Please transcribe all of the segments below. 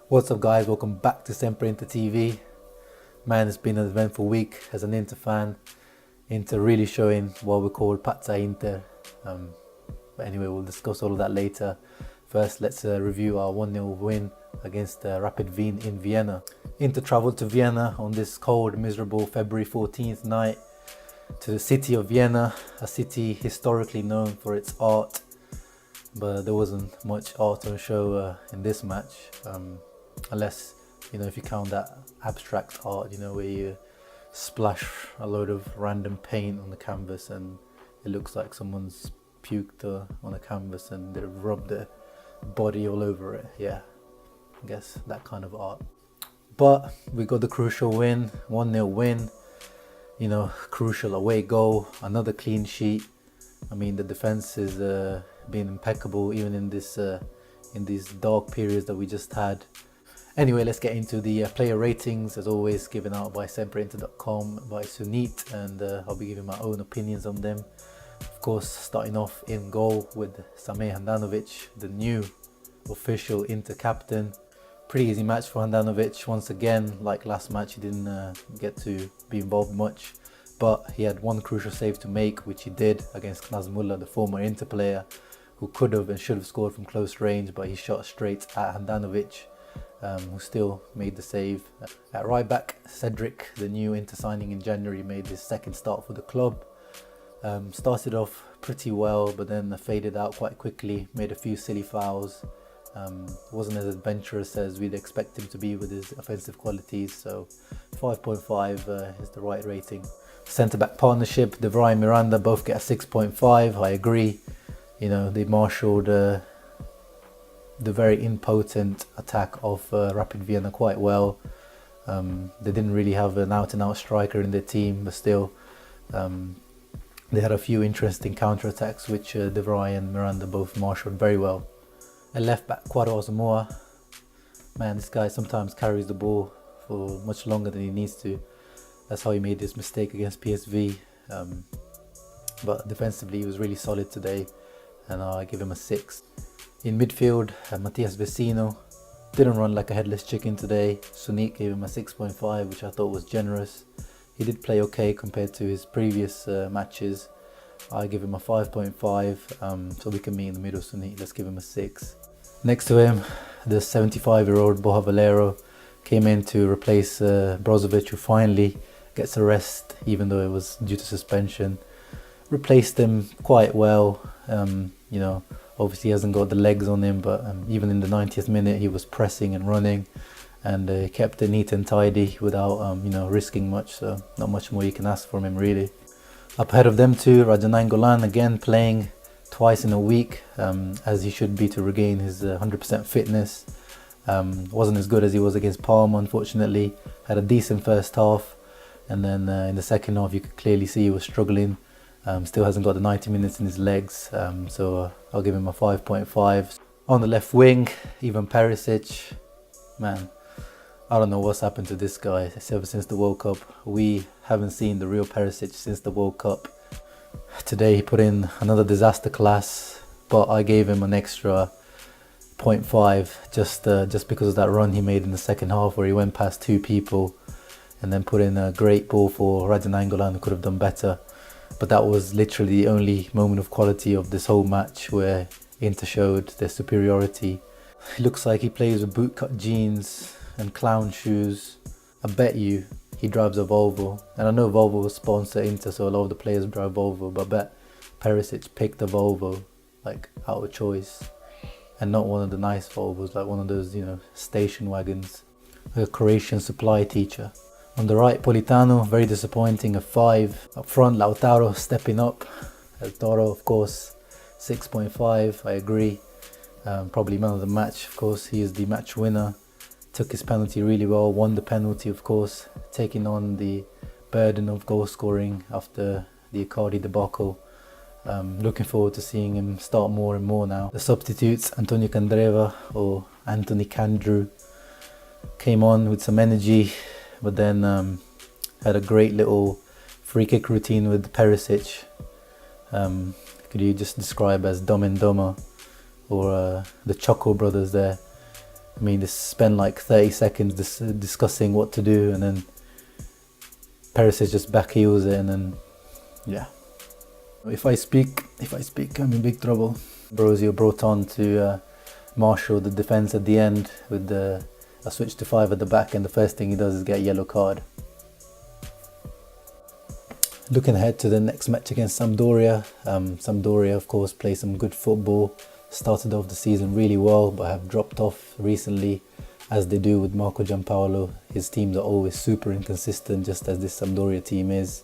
What's up guys, welcome back to Sempre Inter TV. Man, it's been an eventful week as an Inter fan. Inter really showing what we call Pazza Inter. But anyway, we'll discuss all of that later. First, let's review our 1-0 win against Rapid Wien in Vienna. Inter travelled to Vienna on this cold, miserable February 14th night to the city of Vienna, a city historically known for its art. But there wasn't much art on show in this match. Unless, if you count that abstract art, where you splash a load of random paint on the canvas and it looks like someone's puked on a canvas and they've rubbed their body all over it. Yeah, I guess that kind of art. But we got the crucial win, 1-0 win, crucial away goal, another clean sheet. I mean, the defense is been impeccable even in these dark periods that we just had. Anyway, let's get into the player ratings, as always given out by sempreinter.com by Sunit, and I'll be giving my own opinions on them. Of course, starting off in goal with Samir Handanovic, the new official Inter captain. Pretty easy match for Handanovic. Once again, like last match, he didn't get to be involved much, but he had one crucial save to make, which he did against Knas Muller, the former Inter player, who could have and should have scored from close range, but he shot straight at Handanovic, who still made the save. At right back, Cedric, the new Inter signing in January, made his second start for the club. Started off pretty well, but then faded out quite quickly, made a few silly fouls. Wasn't as adventurous as we'd expect him to be with his offensive qualities, so 5.5 is the right rating. Centre-back partnership, De Vrij and Miranda both get a 6.5, I agree. They marshalled the very impotent attack of Rapid Vienna quite well. They didn't really have an out-and-out striker in their team, but still they had a few interesting counter-attacks which De Vrij and Miranda both marshalled very well. At left back, Quadro Asamoah, man, this guy sometimes carries the ball for much longer than he needs to. That's how he made this mistake against PSV, but defensively he was really solid today, and I give him a 6. In midfield, Matías Vecino didn't run like a headless chicken today. Sunit gave him a 6.5, which I thought was generous. He did play okay compared to his previous matches. I give him a 5.5, so we can meet in the middle. Sunit, let's give him a 6. Next to him, the 75-year-old Borja Valero came in to replace Brozovic, who finally gets a rest, even though it was due to suspension. Replaced him quite well. Obviously he hasn't got the legs on him, but even in the 90th minute he was pressing and running, and kept it neat and tidy without risking much, so not much more you can ask from him really. Up ahead of them too, Radja Nainggolan again playing twice in a week, as he should be to regain his 100% fitness. Wasn't as good as he was against Parma, unfortunately. Had a decent first half, and then in the second half you could clearly see he was struggling. Still hasn't got the 90 minutes in his legs, so I'll give him a 5.5. On the left wing, Ivan Perisic, man, I don't know what's happened to this guy ever since the World Cup. We haven't seen the real Perisic since the World Cup. Today he put in another disaster class, but I gave him an extra 0.5 just because of that run he made in the second half where he went past two people and then put in a great ball for Radja Nainggolan, who could have done better. But that was literally the only moment of quality of this whole match where Inter showed their superiority. It looks like he plays with bootcut jeans and clown shoes. I bet you he drives a Volvo. And I know Volvo will sponsor Inter, so a lot of the players drive Volvo, but I bet Perisic picked a Volvo like out of choice. And not one of the nice Volvos, like one of those, station wagons. Like a Croatian supply teacher. On the right, Politano, very disappointing, a 5. Up front, Lautaro stepping up. Lautaro, of course, 6.5, I agree. Probably man of the match, of course. He is the match winner. Took his penalty really well, won the penalty, of course. Taking on the burden of goal scoring after the Icardi debacle. Looking forward to seeing him start more and more now. The substitutes, Antonio Candreva or Anthony Candrew, came on with some energy, but then had a great little free kick routine with Perisic. Could you just describe as Dom and Doma, or the Choco brothers there? I mean, they spend like 30 seconds discussing what to do, and then Perisic just back heels it, and then yeah. If I speak, I'm in big trouble. Brosio brought on to marshal the defence at the end with a switch to 5 at the back, and the first thing he does is get a yellow card. Looking ahead to the next match against Sampdoria. Sampdoria, of course, play some good football. Started off the season really well, but have dropped off recently, as they do with Marco Giampaolo. His teams are always super inconsistent, just as this Sampdoria team is.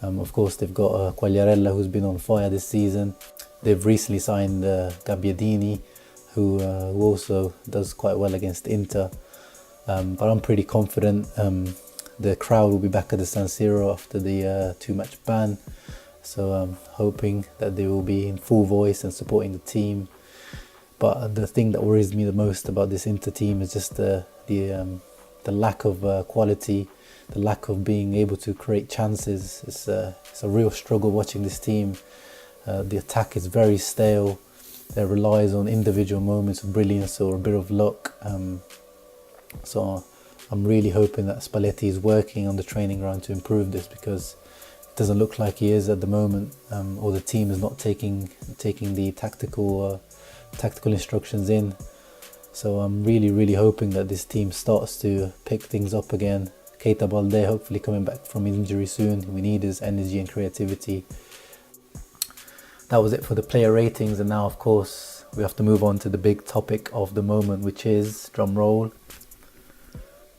Of course, they've got Quagliarella, who's been on fire this season. They've recently signed Gabbiadini, who also does quite well against Inter. But I'm pretty confident. The crowd will be back at the San Siro after the 2-match ban. So I'm hoping that they will be in full voice and supporting the team. But the thing that worries me the most about this Inter team is just the lack of quality, the lack of being able to create chances. It's a real struggle watching this team. The attack is very stale. It relies on individual moments of brilliance or a bit of luck. So I'm really hoping that Spalletti is working on the training ground to improve this, because it doesn't look like he is at the moment, or the team is not taking the tactical instructions in. So I'm really hoping that this team starts to pick things up again. Keita Balde hopefully coming back from injury soon. We need his energy and creativity. That was it for the player ratings, and now of course we have to move on to the big topic of the moment, which is, drum roll,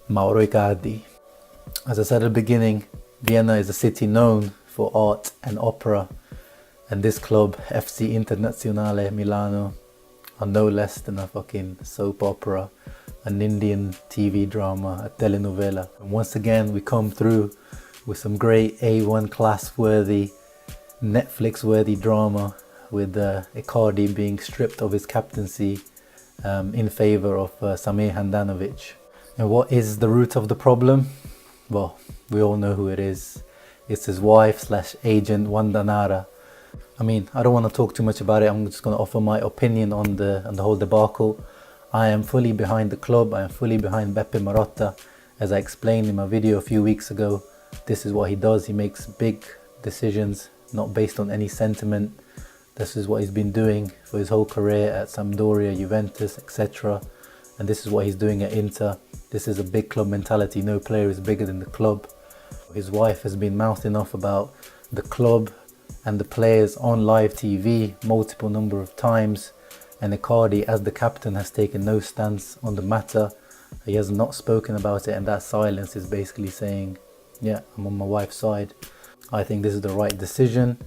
Mauro Icardi. As I said at the beginning, Vienna is a city known for art and opera, and this club, FC Internazionale Milano, are no less than a fucking soap opera, an Indian TV drama, a telenovela. And once again we come through with some great A1 class worthy, Netflix worthy drama, with Icardi being stripped of his captaincy in favour of Samir Handanovic. And what is the root of the problem? Well, we all know who it is. It's his wife / agent, Wanda Nara. I mean, I don't want to talk too much about it. I'm just going to offer my opinion on the whole debacle. I am fully behind the club. I am fully behind Beppe Marotta. As I explained in my video a few weeks ago, this is what he does. He makes big decisions, not based on any sentiment. This is what he's been doing for his whole career at Sampdoria, Juventus, etc. And this is what he's doing at Inter. This is a big club mentality. No player is bigger than the club. His wife has been mouthing off about the club and the players on live TV multiple number of times. And Icardi, as the captain, has taken no stance on the matter. He has not spoken about it, and that silence is basically saying, yeah, I'm on my wife's side. I think this is the right decision.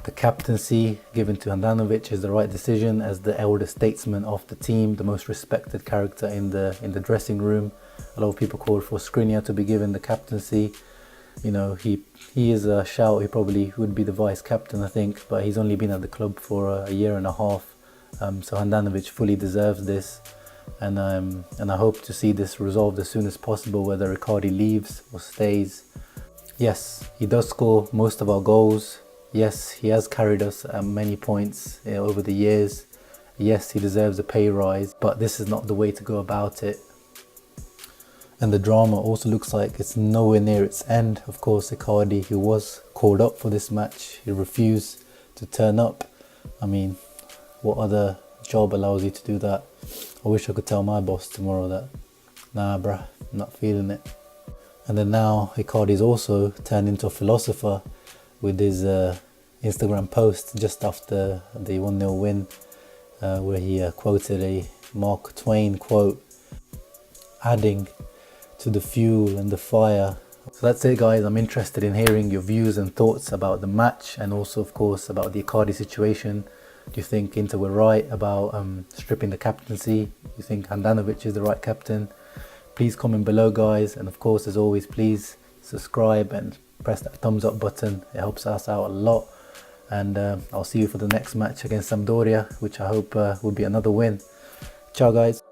The captaincy given to Handanovic is the right decision as the elder statesman of the team, the most respected character in the dressing room. A lot of people called for Skriniar to be given the captaincy. You know, he is a shout. He probably would be the vice captain, I think, but he's only been at the club for a year and a half. So Handanovic fully deserves this, and I hope to see this resolved as soon as possible, whether Icardi leaves or stays. Yes, he does score most of our goals. Yes, he has carried us at many points over the years. Yes, he deserves a pay rise, but this is not the way to go about it. And the drama also looks like it's nowhere near its end. Of course, Icardi, who was called up for this match, he refused to turn up. I mean, what other job allows you to do that? I wish I could tell my boss tomorrow that, nah bruh, I'm not feeling it. And then now Icardi's also turned into a philosopher with his Instagram post just after the 1-0 win, where he quoted a Mark Twain quote, adding to the fuel and the fire. So that's it, guys. I'm interested in hearing your views and thoughts about the match, and also of course about the Icardi situation. Do you think Inter were right about stripping the captaincy? Do you think Handanovic is the right captain? Please comment below, guys, and of course, as always, please subscribe and press that thumbs up button. It helps us out a lot. And I'll see you for the next match against Sampdoria, which I hope will be another win. Ciao, guys.